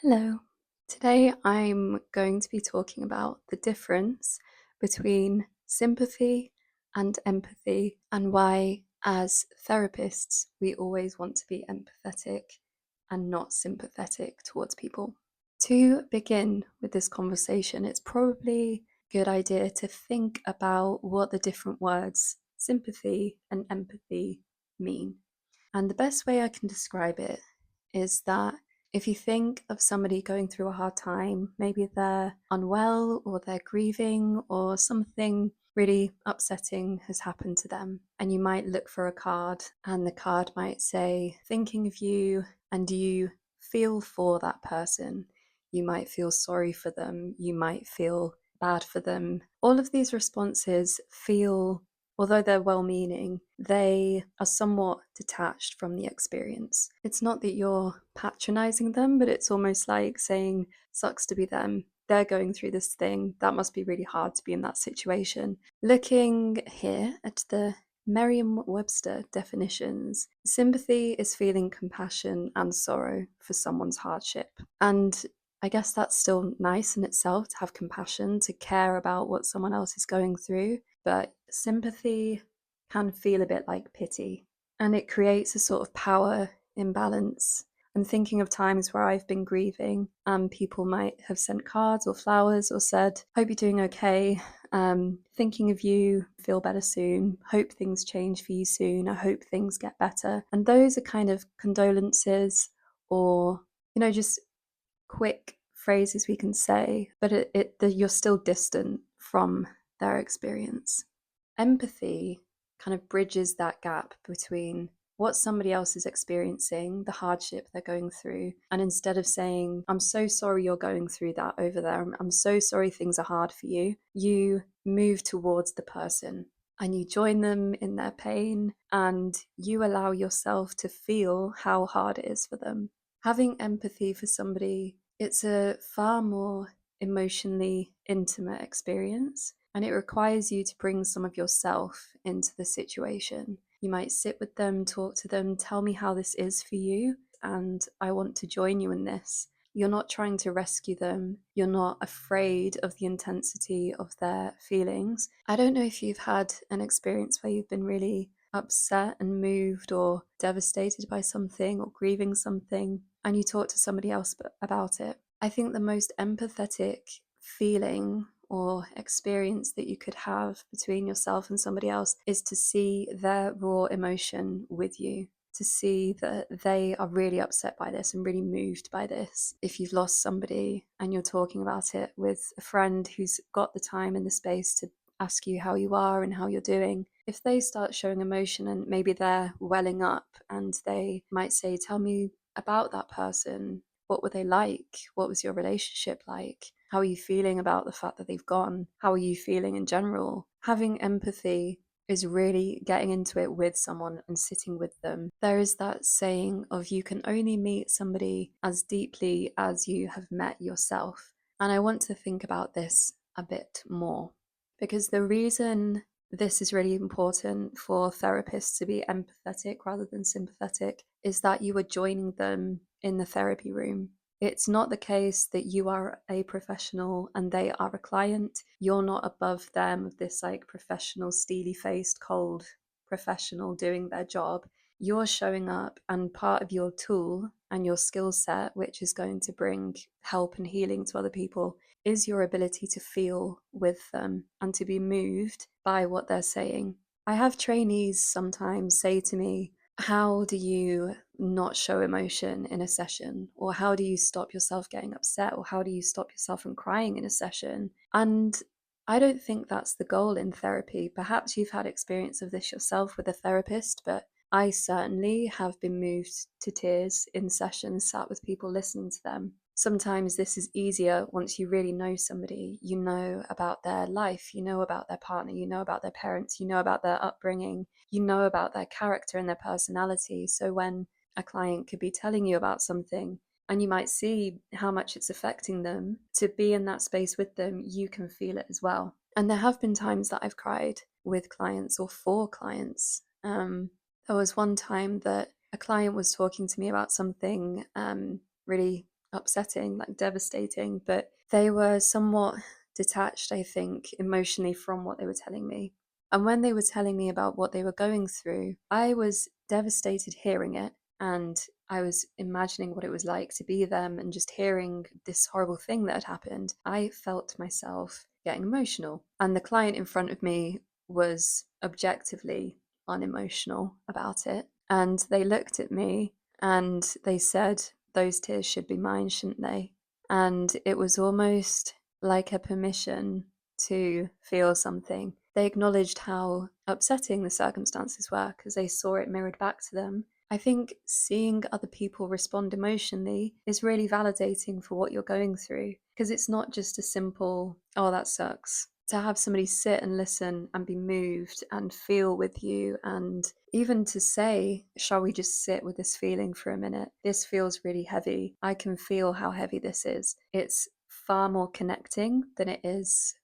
Hello. Today I'm going to be talking about the difference between sympathy and empathy and why, as therapists, we always want to be empathetic and not sympathetic towards people. To begin with this conversation, it's probably a good idea to think about what the different words sympathy and empathy mean. And the best way I can describe it is that if you think of somebody going through a hard time, maybe they're unwell or they're grieving or something really upsetting has happened to them, and you might look for a card, and the card might say, thinking of you, and you feel for that person. You might feel sorry for them, you might feel bad for them. All of these responses feel, although they're well meaning, they are somewhat detached from the experience. It's not that you're patronizing them, but it's almost like saying, sucks to be them. They're going through this thing. That must be really hard to be in that situation. Looking here at the Merriam-Webster definitions, sympathy is feeling compassion and sorrow for someone's hardship. And I guess that's still nice in itself to have compassion, to care about what someone else is going through. But sympathy can feel a bit like pity, and it creates a sort of power imbalance. I'm thinking of times where I've been grieving and people might have sent cards or flowers or said, hope you're doing okay, thinking of you, feel better soon, hope things change for you soon, I hope things get better. And those are kind of condolences or, just quick phrases we can say, but you're still distant from their experience. Empathy kind of bridges that gap between what somebody else is experiencing, the hardship they're going through, and instead of saying, I'm so sorry you're going through that over there, I'm so sorry things are hard for you, you move towards the person and you join them in their pain and you allow yourself to feel how hard it is for them. Having empathy for somebody, it's a far more emotionally intimate experience, and it requires you to bring some of yourself into the situation. You might sit with them, talk to them, tell me how this is for you, and I want to join you in this. You're not trying to rescue them. You're not afraid of the intensity of their feelings. I don't know if you've had an experience where you've been really upset and moved or devastated by something or grieving something, and you talk to somebody else about it. I think the most empathetic feeling or experience that you could have between yourself and somebody else is to see their raw emotion with you, to see that they are really upset by this and really moved by this. If you've lost somebody and you're talking about it with a friend who's got the time and the space to ask you how you are and how you're doing, if they start showing emotion and maybe they're welling up and they might say, tell me about that person. What were they like? What was your relationship like? How are you feeling about the fact that they've gone? How are you feeling in general? Having empathy is really getting into it with someone and sitting with them. There is that saying of you can only meet somebody as deeply as you have met yourself. And I want to think about this a bit more because the reason this is really important for therapists to be empathetic rather than sympathetic is that you are joining them in the therapy room. It's not the case that you are a professional and they are a client. You're not above them, this like professional, steely faced, cold professional doing their job. You're showing up, and part of your tool and your skill set, which is going to bring help and healing to other people, is your ability to feel with them and to be moved by what they're saying. I have trainees sometimes say to me, how do you not show emotion in a session? Or how do you stop yourself getting upset? Or how do you stop yourself from crying in a session? And I don't think that's the goal in therapy. Perhaps you've had experience of this yourself with a therapist, but I certainly have been moved to tears in sessions, sat with people listening to them. Sometimes this is easier once you really know somebody. You know about their life, you know about their partner, you know about their parents, you know about their upbringing, you know about their character and their personality. So when a client could be telling you about something and you might see how much it's affecting them, to be in that space with them, you can feel it as well. And there have been times that I've cried with clients or for clients. There was one time that a client was talking to me about something really upsetting, like devastating, but they were somewhat detached, I think, emotionally from what they were telling me. And when they were telling me about what they were going through, I was devastated hearing it. And I was imagining what it was like to be them and just hearing this horrible thing that had happened. I felt myself getting emotional. And the client in front of me was objectively unemotional about it. And they looked at me and they said, those tears should be mine, shouldn't they? And it was almost like a permission to feel something. They acknowledged how upsetting the circumstances were because they saw it mirrored back to them. I think seeing other people respond emotionally is really validating for what you're going through because it's not just a simple, oh, that sucks. To have somebody sit and listen and be moved and feel with you, and even to say, shall we just sit with this feeling for a minute? This feels really heavy. I can feel how heavy this is. It's far more connecting than it is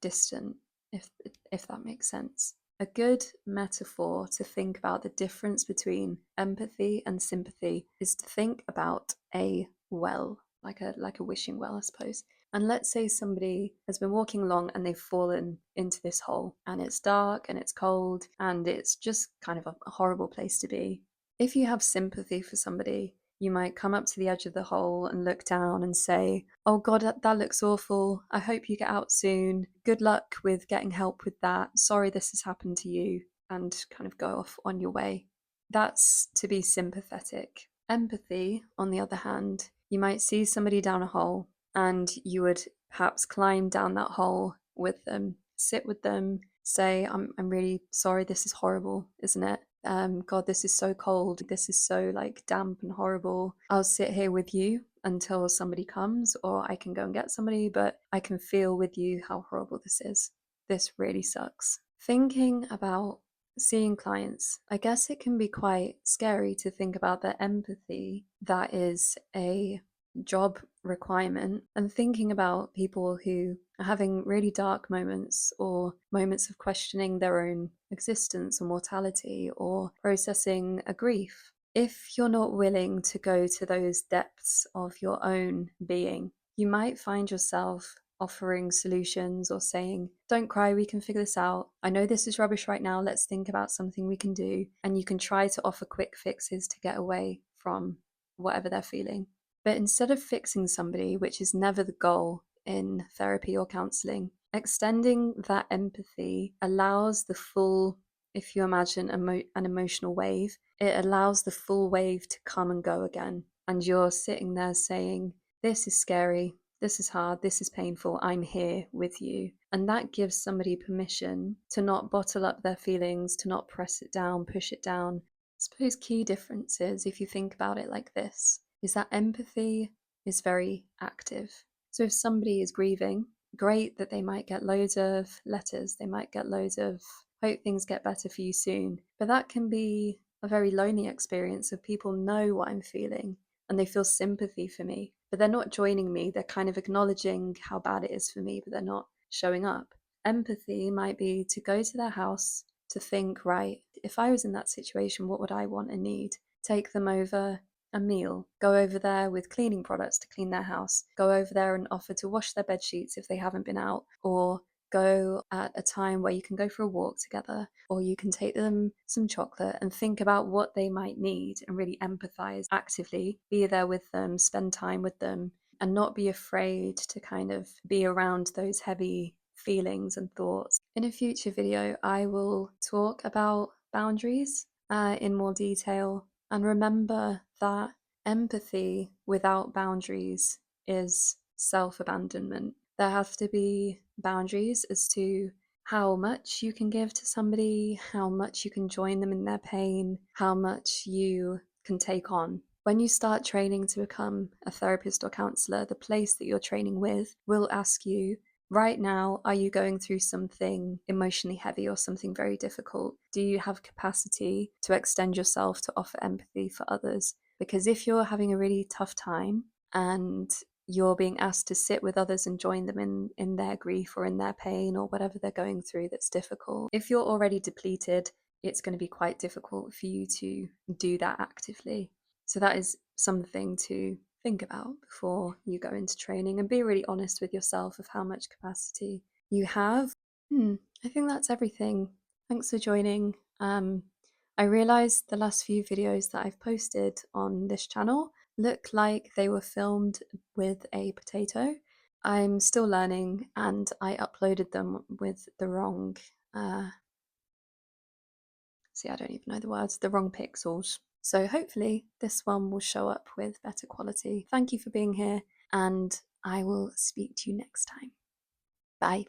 distant, if that makes sense. A good metaphor to think about the difference between empathy and sympathy is to think about a well, like a wishing well, I suppose. And let's say somebody has been walking along and they've fallen into this hole, and it's dark and it's cold and it's just kind of a horrible place to be. If you have sympathy for somebody, you might come up to the edge of the hole and look down and say, oh God, that looks awful. I hope you get out soon. Good luck with getting help with that. Sorry this has happened to you. And kind of go off on your way. That's to be sympathetic. Empathy, on the other hand, you might see somebody down a hole and you would perhaps climb down that hole with them, sit with them, say, I'm really sorry, this is horrible, isn't it? God, this is so cold. This is so like damp and horrible. I'll sit here with you until somebody comes, or I can go and get somebody, but I can feel with you how horrible this is. This really sucks. Thinking about seeing clients, I guess it can be quite scary to think about the empathy that is a job requirement, and thinking about people who are having really dark moments or moments of questioning their own existence or mortality or processing a grief. If you're not willing to go to those depths of your own being, you might find yourself offering solutions or saying, don't cry, we can figure this out. I know this is rubbish right now. Let's think about something we can do. And you can try to offer quick fixes to get away from whatever they're feeling. But instead of fixing somebody, which is never the goal in therapy or counseling, extending that empathy allows the full, if you imagine an emotional wave, it allows the full wave to come and go again. And you're sitting there saying, this is scary, this is hard, this is painful, I'm here with you. And that gives somebody permission to not bottle up their feelings, to not press it down, push it down. I suppose key differences, if you think about it like this, is that empathy is very active. So if somebody is grieving, great that they might get loads of letters, they might get loads of hope things get better for you soon. But that can be a very lonely experience of people know what I'm feeling and they feel sympathy for me, but they're not joining me. They're kind of acknowledging how bad it is for me, but they're not showing up. Empathy might be to go to their house, to think, right, if I was in that situation, what would I want and need? Take them over a meal, go over there with cleaning products to clean their house, go over there and offer to wash their bed sheets if they haven't been out, or go at a time where you can go for a walk together, or you can take them some chocolate and think about what they might need and really empathize actively, be there with them, spend time with them, and not be afraid to kind of be around those heavy feelings and thoughts. In a future video, I will talk about boundaries in more detail, and remember that empathy without boundaries is self-abandonment. There have to be boundaries as to how much you can give to somebody, how much you can join them in their pain, how much you can take on. When you start training to become a therapist or counselor, the place that you're training with will ask you, right now, are you going through something emotionally heavy or something very difficult? Do you have capacity to extend yourself to offer empathy for others? Because if you're having a really tough time and you're being asked to sit with others and join them in their grief or in their pain or whatever they're going through that's difficult, if you're already depleted, it's going to be quite difficult for you to do that actively. So that is something to think about before you go into training, and be really honest with yourself of how much capacity you have. I think that's everything. Thanks for joining. I realized the last few videos that I've posted on this channel look like they were filmed with a potato. I'm still learning, and I uploaded them with the wrong I don't even know the words, the wrong pixels. So hopefully this one will show up with better quality. Thank you for being here, and I will speak to you next time. Bye.